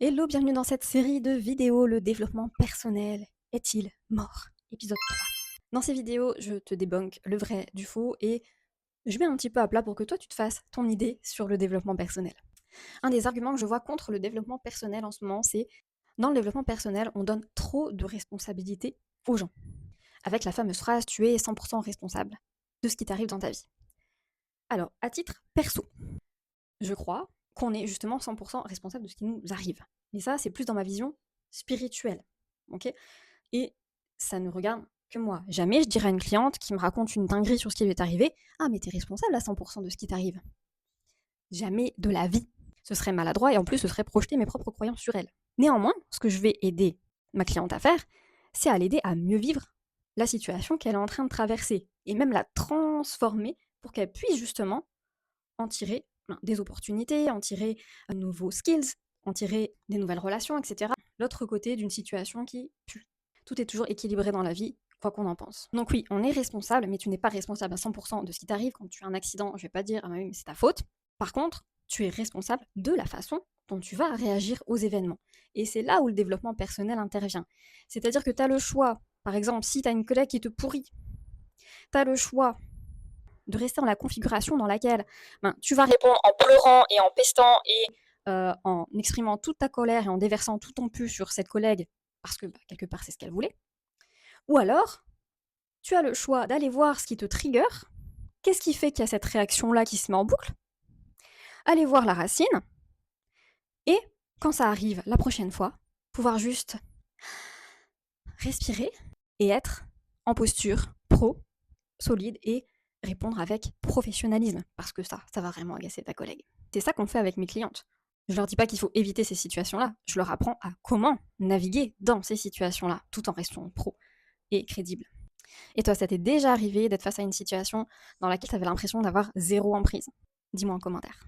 Hello, bienvenue dans cette série de vidéos. Le développement personnel est-il mort? Épisode 3. Dans ces vidéos, je te débunk le vrai du faux et je mets un petit peu à plat pour que toi tu te fasses ton idée sur le développement personnel. Un des arguments que je vois contre le développement personnel en ce moment, c'est dans le développement personnel, on donne trop de responsabilités aux gens. Avec la fameuse phrase tu es 100% responsable de ce qui t'arrive dans ta vie. Alors, à titre perso, je crois qu'on est justement 100% responsable de ce qui nous arrive. Mais ça, c'est plus dans ma vision spirituelle. Ok? Et ça ne regarde que moi. Jamais je dirais à une cliente qui me raconte une dinguerie sur ce qui lui est arrivé, ah mais t'es responsable à 100% de ce qui t'arrive. Jamais de la vie. Ce serait maladroit et en plus ce serait projeter mes propres croyances sur elle. Néanmoins, ce que je vais aider ma cliente à faire, c'est à l'aider à mieux vivre la situation qu'elle est en train de traverser et même la transformer pour qu'elle puisse justement en tirer des opportunités, en tirer de nouveaux skills, en tirer des nouvelles relations, etc. L'autre côté d'une situation qui pue. Tout est toujours équilibré dans la vie, quoi qu'on en pense. Donc oui, on est responsable, mais tu n'es pas responsable à 100% de ce qui t'arrive. Quand tu as un accident, je vais pas dire « Ah oui, mais c'est ta faute ». Par contre, tu es responsable de la façon dont tu vas réagir aux événements. Et c'est là où le développement personnel intervient. C'est-à-dire que tu as le choix, par exemple, si tu as une collègue qui te pourrit, tu as le choix de rester dans la configuration dans laquelle tu vas répondre en pleurant et en pestant et en exprimant toute ta colère et en déversant tout ton pu sur cette collègue parce que quelque part c'est ce qu'elle voulait. Ou alors, tu as le choix d'aller voir ce qui te trigger. Qu'est-ce qui fait qu'il y a cette réaction-là qui se met en boucle? Aller voir la racine et, quand ça arrive la prochaine fois, pouvoir juste respirer et être en posture pro, solide et répondre avec professionnalisme, parce que ça va vraiment agacer ta collègue. C'est ça qu'on fait avec mes clientes. Je leur dis pas qu'il faut éviter ces situations-là, je leur apprends à comment naviguer dans ces situations-là, tout en restant pro et crédible. Et toi, ça t'est déjà arrivé d'être face à une situation dans laquelle tu avais l'impression d'avoir zéro emprise? Dis-moi en commentaire.